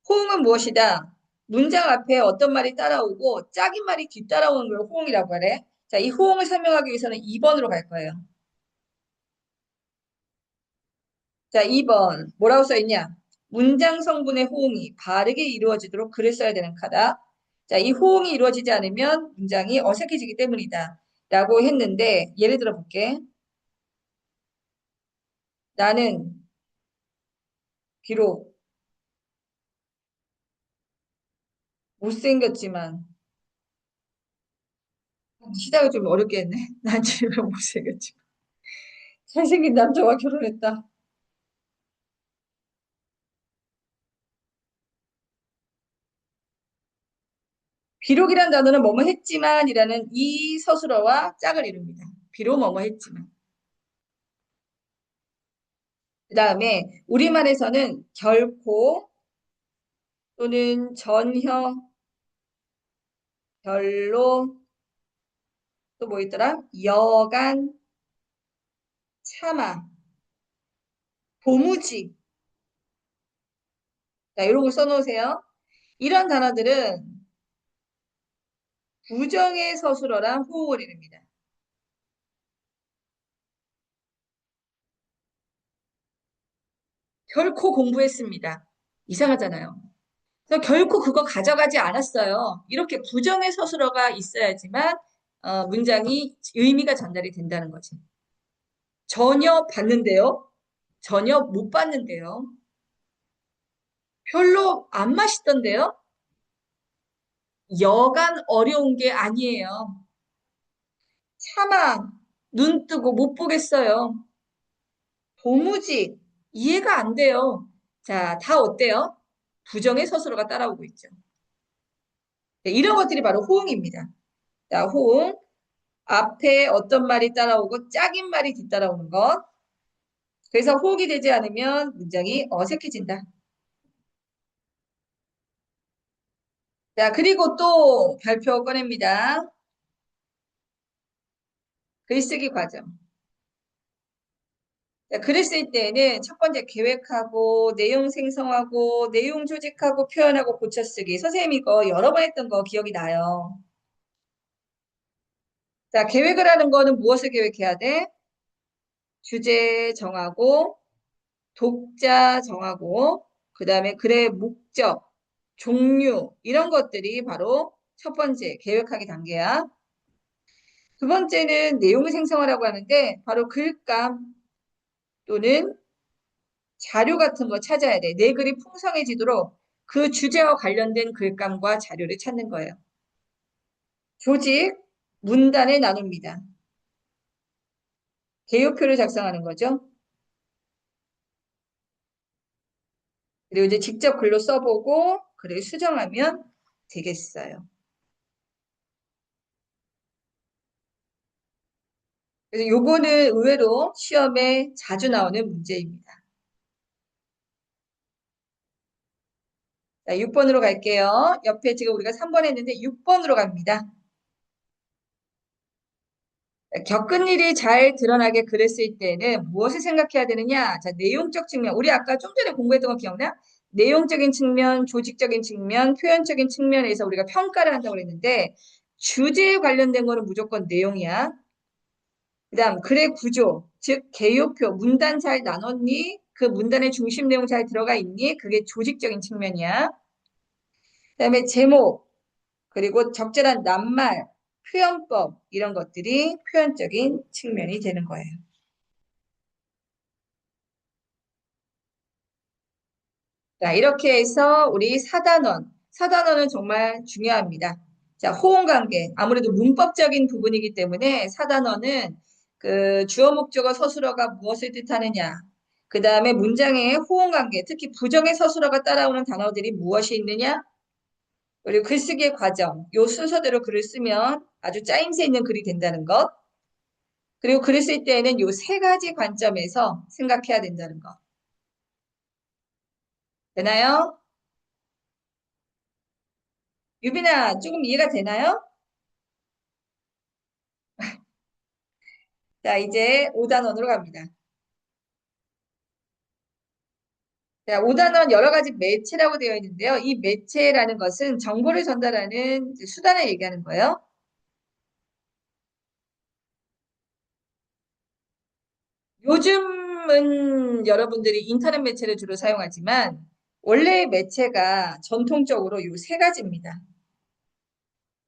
S1: 호응은 무엇이다? 문장 앞에 어떤 말이 따라오고 짝인 말이 뒤따라오는 걸 호응이라고 하래. 자, 이 호응을 설명하기 위해서는 2번으로 갈 거예요. 자, 2번. 뭐라고 써 있냐? 문장 성분의 호응이 바르게 이루어지도록 글을 써야 되는 카다. 자, 이 호응이 이루어지지 않으면 문장이 어색해지기 때문이다. 라고 했는데, 예를 들어 볼게. 나는 비록 못생겼지만, 시작을 좀 어렵게 했네. 난 지금 못생겼지만. 잘생긴 남자와 결혼했다. 비록이란 단어는 뭐뭐 했지만이라는 이 서술어와 짝을 이룹니다. 비록 뭐뭐 했지만. 그 다음에 우리말에서는 결코 또는 전혀, 별로, 또 뭐 있더라? 여간, 차마, 도무지. 자, 이런 거 써놓으세요. 이런 단어들은 부정의 서술어랑 호응을 이룹니다. 결코 공부했습니다. 이상하잖아요. 그래서 결코 그거 가져가지 않았어요. 이렇게 부정의 서술어가 있어야지만 문장이 의미가 전달이 된다는 거지. 전혀 봤는데요. 전혀 못 봤는데요. 별로 안 맛있던데요. 여간 어려운 게 아니에요. 차마 눈 뜨고 못 보겠어요. 도무지 이해가 안 돼요. 자, 다 어때요? 부정의 서술어가 따라오고 있죠. 네, 이런 것들이 바로 호응입니다. 자, 호응. 앞에 어떤 말이 따라오고 짝인 말이 뒤따라오는 것. 그래서 호응이 되지 않으면 문장이 어색해진다. 자, 그리고 또 발표 꺼냅니다. 글쓰기 과정. 자, 글을 쓸 때에는 첫 번째 계획하고 내용 생성하고 내용 조직하고 표현하고 고쳐쓰기. 선생님 이거 여러 번 했던 거 기억이 나요. 자, 계획을 하는 거는 무엇을 계획해야 돼? 주제 정하고 독자 정하고 그 다음에 글의 목적, 종류 이런 것들이 바로 첫 번째 계획하기 단계야. 두 번째는 내용을 생성하라고 하는데 바로 글감 또는 자료 같은 거 찾아야 돼. 내 글이 풍성해지도록 그 주제와 관련된 글감과 자료를 찾는 거예요. 조직, 문단을 나눕니다. 개요표를 작성하는 거죠. 그리고 이제 직접 글로 써보고 글을 수정하면 되겠어요. 그래서 요거는 의외로 시험에 자주 나오는 문제입니다. 자, 6번으로 갈게요. 옆에 지금 우리가 3번 했는데 6번으로 갑니다. 겪은 일이 잘 드러나게 글을 쓸 때는 무엇을 생각해야 되느냐? 자, 내용적 측면. 우리 아까 좀 전에 공부했던 거 기억나? 내용적인 측면, 조직적인 측면, 표현적인 측면에서 우리가 평가를 한다고 그랬는데 주제에 관련된 거는 무조건 내용이야. 그다음 글의 구조, 즉 개요표, 문단 잘 나눴니? 그 문단의 중심 내용 잘 들어가 있니? 그게 조직적인 측면이야. 그다음에 제목, 그리고 적절한 낱말, 표현법 이런 것들이 표현적인 측면이 되는 거예요. 자, 이렇게 해서 우리 사단원은 정말 중요합니다. 자, 호응관계. 아무래도 문법적인 부분이기 때문에 사단원은 그 주어 목적어 서술어가 무엇을 뜻하느냐. 그 다음에 문장의 호응관계, 특히 부정의 서술어가 따라오는 단어들이 무엇이 있느냐. 그리고 글쓰기의 과정. 요 순서대로 글을 쓰면 아주 짜임새 있는 글이 된다는 것. 그리고 글을 쓸 때에는 요 세 가지 관점에서 생각해야 된다는 것. 되나요? 유빈아, 조금 이해가 되나요? 자, 이제 5단원으로 갑니다. 자, 5단원 여러 가지 매체라고 되어 있는데요. 이 매체라는 것은 정보를 전달하는 수단을 얘기하는 거예요. 요즘은 여러분들이 인터넷 매체를 주로 사용하지만 원래의 매체가 전통적으로 요 세 가지입니다.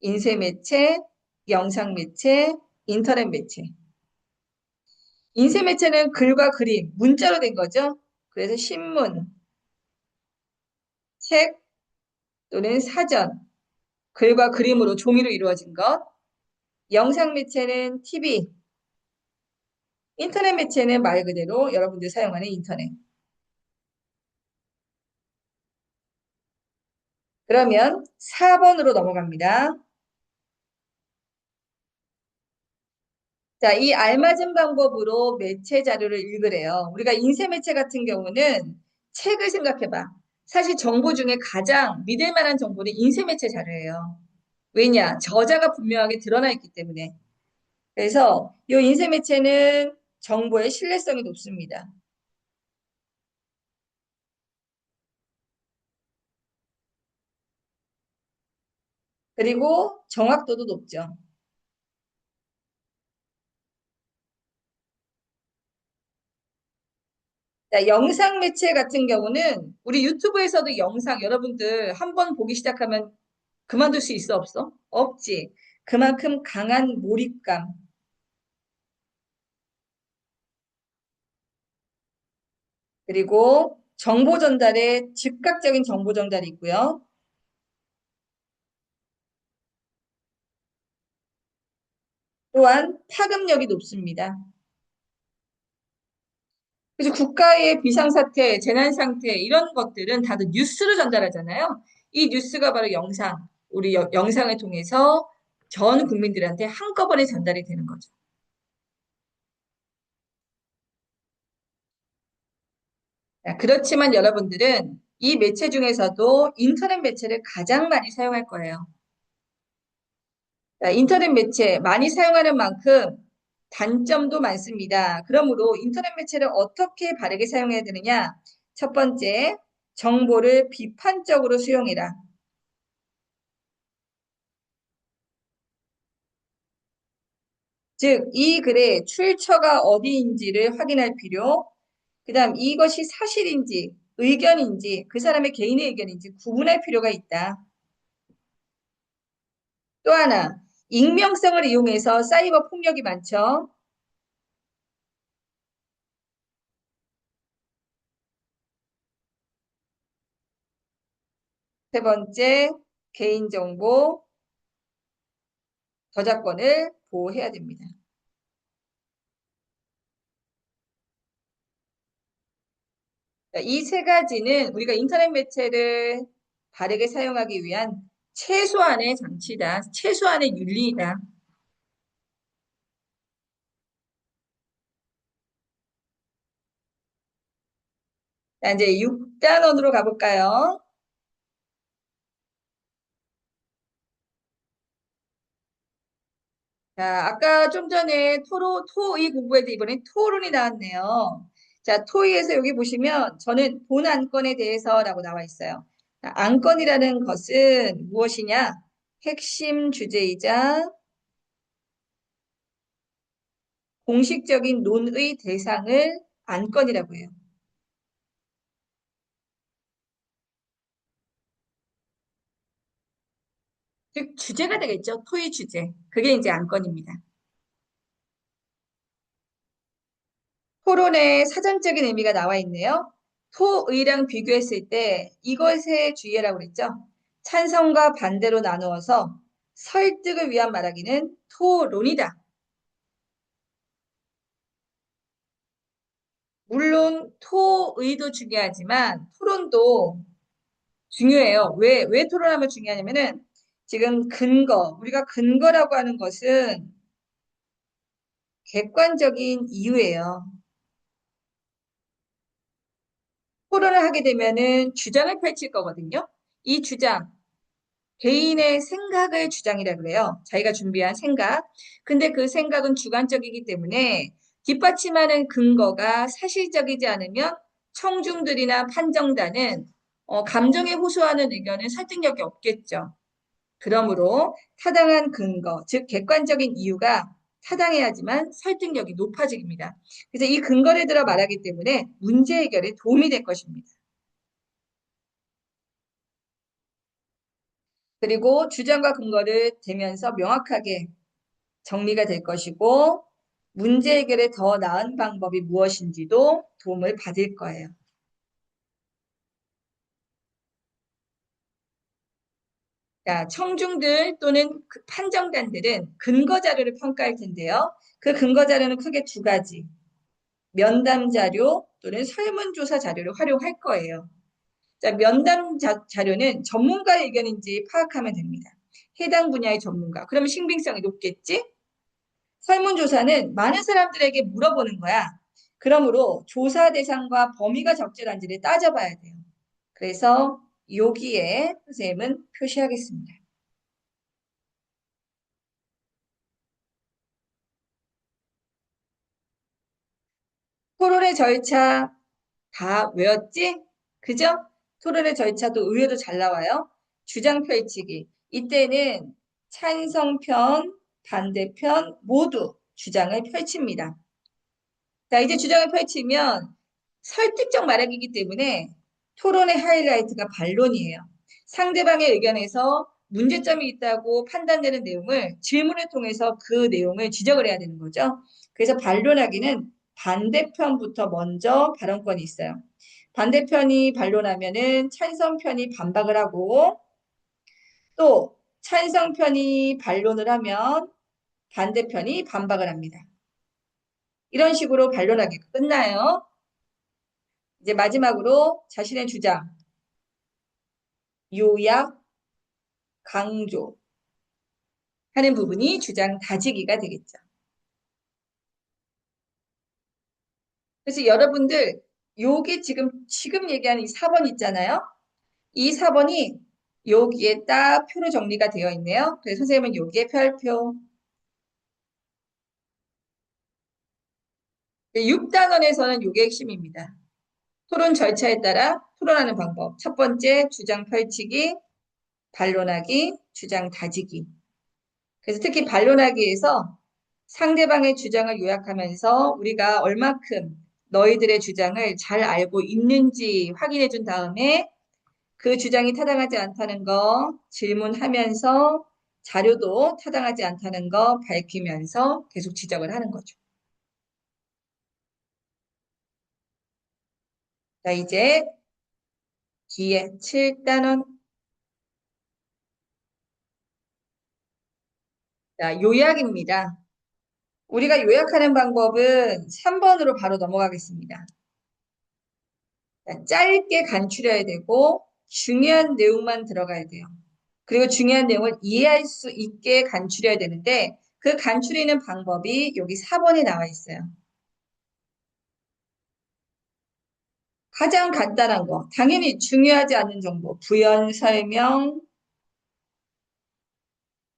S1: 인쇄 매체, 영상 매체, 인터넷 매체. 인쇄 매체는 글과 그림, 문자로 된 거죠. 그래서 신문, 책 또는 사전, 글과 그림으로 종이로 이루어진 것. 영상 매체는 TV, 인터넷 매체는 말 그대로 여러분들이 사용하는 인터넷. 그러면 4번으로 넘어갑니다. 자, 이 알맞은 방법으로 매체 자료를 읽으래요. 우리가 인쇄 매체 같은 경우는 책을 생각해봐. 사실 정보 중에 가장 믿을 만한 정보는 인쇄 매체 자료예요. 왜냐? 저자가 분명하게 드러나 있기 때문에. 그래서 이 인쇄 매체는 정보의 신뢰성이 높습니다. 그리고 정확도도 높죠. 자, 영상 매체 같은 경우는 우리 유튜브에서도 영상 여러분들 한번 보기 시작하면 그만둘 수 있어 없어? 없지. 그만큼 강한 몰입감, 그리고 정보 전달에 즉각적인 정보 전달이 있고요. 또한 파급력이 높습니다. 그래서 국가의 비상사태, 재난상태 이런 것들은 다들 뉴스로 전달하잖아요. 이 뉴스가 바로 영상, 우리 영상을 통해서 전 국민들한테 한꺼번에 전달이 되는 거죠. 자, 그렇지만 여러분들은 이 매체 중에서도 인터넷 매체를 가장 많이 사용할 거예요. 자, 인터넷 매체 많이 사용하는 만큼 단점도 많습니다. 그러므로 인터넷 매체를 어떻게 바르게 사용해야 되느냐? 첫 번째, 정보를 비판적으로 수용해라. 즉, 이 글의 출처가 어디인지를 확인할 필요, 그 다음 이것이 사실인지, 의견인지, 그 사람의 개인의 의견인지 구분할 필요가 있다. 또 하나, 익명성을 이용해서 사이버 폭력이 많죠. 세 번째, 개인정보 저작권을 보호해야 됩니다. 이 세 가지는 우리가 인터넷 매체를 바르게 사용하기 위한 최소한의 장치다. 최소한의 윤리이다. 자, 이제 6단원으로 가볼까요? 자, 아까 좀 전에 토의 공부에도 이번에 토론이 나왔네요. 자, 토의에서 여기 보시면 저는 본 안건에 대해서라고 나와 있어요. 자, 안건이라는 것은 무엇이냐? 핵심 주제이자 공식적인 논의 대상을 안건이라고 해요. 즉, 주제가 되겠죠. 토의 주제. 그게 이제 안건입니다. 토론의 사전적인 의미가 나와 있네요. 토의랑 비교했을 때 이것에 주의하라고 그랬죠. 찬성과 반대로 나누어서 설득을 위한 말하기는 토론이다. 물론 토의도 중요하지만 토론도 중요해요. 왜 토론하면 중요하냐면은 지금 근거, 우리가 근거라고 하는 것은 객관적인 이유예요. 토론을 하게 되면은 주장을 펼칠 거거든요. 이 주장, 개인의 생각을 주장이라 그래요. 자기가 준비한 생각. 근데 그 생각은 주관적이기 때문에 뒷받침하는 근거가 사실적이지 않으면 청중들이나 판정단은 감정에 호소하는 의견은 설득력이 없겠죠. 그러므로 타당한 근거, 즉 객관적인 이유가 타당해야지만 설득력이 높아집니다. 그래서 이 근거를 들어 말하기 때문에 문제 해결에 도움이 될 것입니다. 그리고 주장과 근거를 대면서 명확하게 정리가 될 것이고 문제 해결에 더 나은 방법이 무엇인지도 도움을 받을 거예요. 자, 청중들 또는 그 판정단들은 근거 자료를 평가할 텐데요. 그 근거 자료는 크게 두 가지. 면담 자료 또는 설문조사 자료를 활용할 거예요. 자, 면담 자료는 전문가의 의견인지 파악하면 됩니다. 해당 분야의 전문가. 그러면 신빙성이 높겠지? 설문조사는 많은 사람들에게 물어보는 거야. 그러므로 조사 대상과 범위가 적절한지를 따져봐야 돼요. 그래서 여기에 선생님은 표시하겠습니다. 토론의 절차 다 외웠지? 그죠? 토론의 절차도 의외로 잘 나와요. 주장 펼치기. 이때는 찬성편, 반대편 모두 주장을 펼칩니다. 자, 이제 주장을 펼치면 설득적 말하기이기 때문에 토론의 하이라이트가 반론이에요. 상대방의 의견에서 문제점이 있다고 판단되는 내용을 질문을 통해서 그 내용을 지적을 해야 되는 거죠. 그래서 반론하기는 반대편부터 먼저 발언권이 있어요. 반대편이 반론하면은 찬성편이 반박을 하고 또 찬성편이 반론을 하면 반대편이 반박을 합니다. 이런 식으로 반론하기가 끝나요. 이제 마지막으로 자신의 주장, 요약, 강조 하는 부분이 주장 다지기가 되겠죠. 그래서 여러분들 요게 지금 얘기하는 이 4번 있잖아요. 이 4번이 여기에 딱 표로 정리가 되어 있네요. 그래서 선생님은 여기에 별표. 6단원에서는 요게 핵심입니다. 토론 절차에 따라 토론하는 방법. 첫 번째, 주장 펼치기, 반론하기, 주장 다지기. 그래서 특히 반론하기에서 상대방의 주장을 요약하면서 우리가 얼마큼 너희들의 주장을 잘 알고 있는지 확인해 준 다음에 그 주장이 타당하지 않다는 거 질문하면서 자료도 타당하지 않다는 거 밝히면서 계속 지적을 하는 거죠. 자, 이제 뒤에 7단원. 자, 요약입니다. 우리가 요약하는 방법은 3번으로 바로 넘어가겠습니다. 자, 짧게 간추려야 되고 중요한 내용만 들어가야 돼요. 그리고 중요한 내용을 이해할 수 있게 간추려야 되는데 그 간추리는 방법이 여기 4번에 나와 있어요. 가장 간단한 거, 당연히 중요하지 않은 정보, 부연 설명,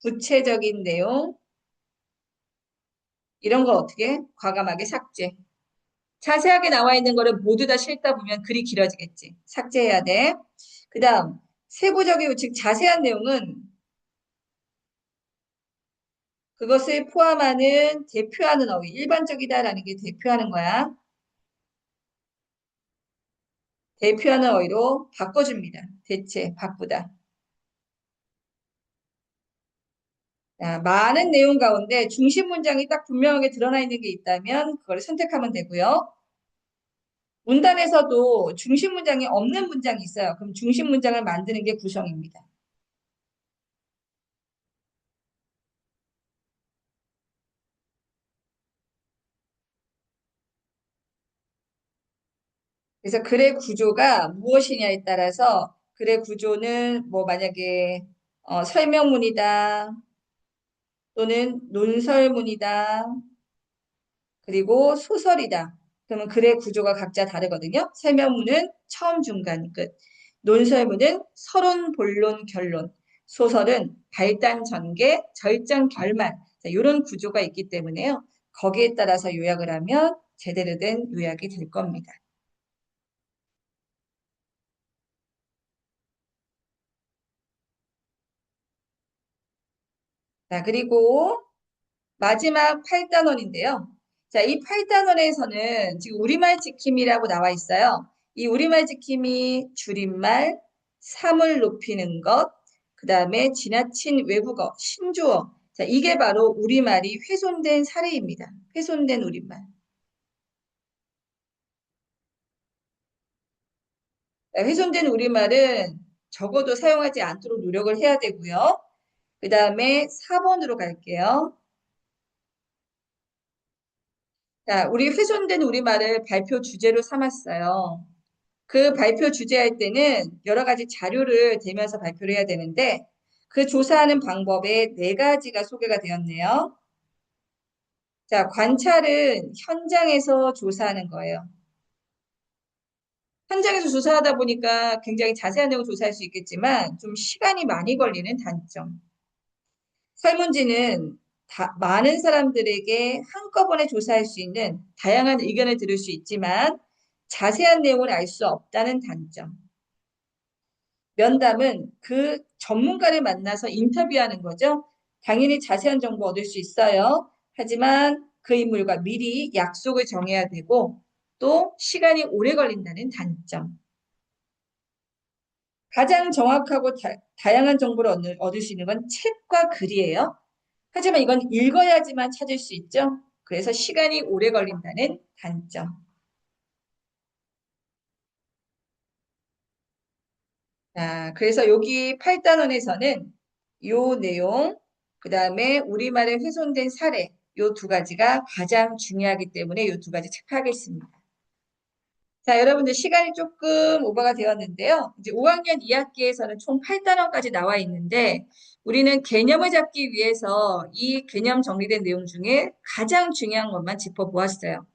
S1: 구체적인 내용, 이런 거 어떻게? 과감하게 삭제. 자세하게 나와 있는 거를 모두 다 싫다 보면 글이 길어지겠지. 삭제해야 돼. 그 다음, 세부적이고 즉 자세한 내용은 그것을 포함하는 대표하는 어휘, 일반적이다라는 게 대표하는 거야. 대표하는 어휘로 바꿔줍니다. 대체, 바꾸다. 자, 많은 내용 가운데 중심 문장이 딱 분명하게 드러나 있는 게 있다면 그걸 선택하면 되고요. 문단에서도 중심 문장이 없는 문장이 있어요. 그럼 중심 문장을 만드는 게 구성입니다. 그래서 글의 구조가 무엇이냐에 따라서 글의 구조는 뭐 만약에 설명문이다 또는 논설문이다 그리고 소설이다. 그러면 글의 구조가 각자 다르거든요. 설명문은 처음, 중간, 끝. 논설문은 서론, 본론, 결론. 소설은 발단, 전개, 절정, 결말. 자, 이런 구조가 있기 때문에요. 거기에 따라서 요약을 하면 제대로 된 요약이 될 겁니다. 자, 그리고 마지막 8단원인데요. 자, 이 8단원에서는 지금 우리말 지킴이라고 나와 있어요. 이 우리말 지킴이 줄임말, 사물 높이는 것, 그 다음에 지나친 외국어, 신조어. 자, 이게 바로 우리말이 훼손된 사례입니다. 훼손된 우리말. 자, 훼손된 우리말은 적어도 사용하지 않도록 노력을 해야 되고요. 그 다음에 4번으로 갈게요. 자, 우리 훼손된 우리말을 발표 주제로 삼았어요. 그 발표 주재할 때는 여러 가지 자료를 대면서 발표를 해야 되는데 그 조사하는 방법에 네 가지가 소개가 되었네요. 자, 관찰은 현장에서 조사하는 거예요. 현장에서 조사하다 보니까 굉장히 자세한 내용을 조사할 수 있겠지만 좀 시간이 많이 걸리는 단점. 설문지는 많은 사람들에게 한꺼번에 조사할 수 있는 다양한 의견을 들을 수 있지만 자세한 내용을 알 수 없다는 단점. 면담은 그 전문가를 만나서 인터뷰하는 거죠. 당연히 자세한 정보 얻을 수 있어요. 하지만 그 인물과 미리 약속을 정해야 되고 또 시간이 오래 걸린다는 단점. 가장 정확하고 다양한 정보를 얻을 수 있는 건 책과 글이에요. 하지만 이건 읽어야지만 찾을 수 있죠. 그래서 시간이 오래 걸린다는 단점. 자, 그래서 여기 8단원에서는 요 내용, 그 다음에 우리말에 훼손된 사례, 요 두 가지가 가장 중요하기 때문에 요 두 가지 체크하겠습니다. 자, 여러분들 시간이 조금 오버가 되었는데요. 이제 5학년 2학기에서는 총 8단원까지 나와 있는데 우리는 개념을 잡기 위해서 이 개념 정리된 내용 중에 가장 중요한 것만 짚어보았어요.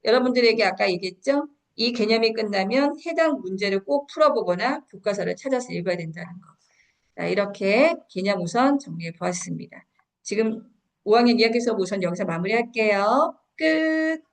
S1: 여러분들에게 아까 얘기했죠? 이 개념이 끝나면 해당 문제를 꼭 풀어보거나 교과서를 찾아서 읽어야 된다는 거. 자, 이렇게 개념 우선 정리해 보았습니다. 지금 5학년 2학기 수업 우선 여기서 마무리할게요. 끝!